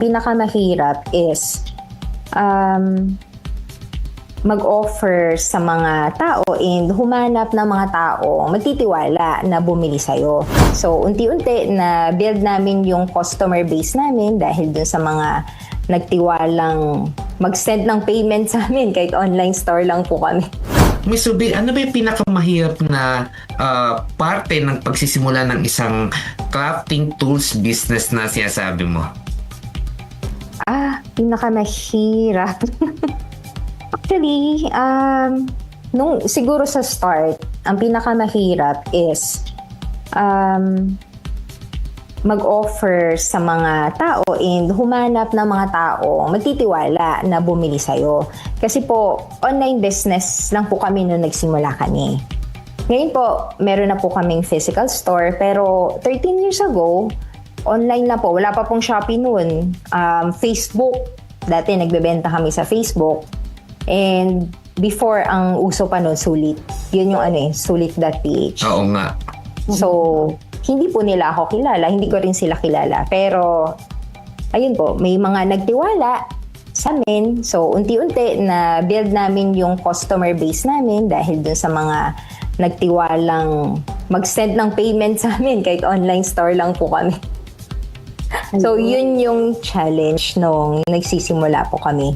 Pinakamahirap is mag-offer sa mga tao and humanap ng mga tao magtitiwala na bumili sa'yo. So, unti-unti na build namin yung customer base namin dahil dun sa mga nagtiwalang mag-send ng payment sa amin kahit online store lang po kami. Miss Ruby, ano ba yung pinakamahirap na parte ng pagsisimula ng isang crafting tools business na sinasabi mo? Pinakamahirap. Actually, siguro sa start, ang pinakamahirap is mag-offer sa mga tao and humanap ng mga tao magtitiwala na bumili sa'yo. Kasi po, online business lang po kami nung nagsimula kami. Ngayon po, meron na po kaming physical store, pero 13 years ago, online na po. Wala pa pong Shopee noon. Facebook, dati nagbebenta kami sa Facebook. And before, ang uso pa noon, Sulit. Yun yung sulit.ph. Oo nga. So, hindi po nila ako kilala, hindi ko rin sila kilala. Pero, ayun po, may mga nagtiwala sa amin. So, unti-unti na build namin yung customer base namin dahil dun sa mga nagtiwalang mag-send ng payment sa amin kahit online store lang po kami. So, yun yung challenge nung nagsisimula po kami.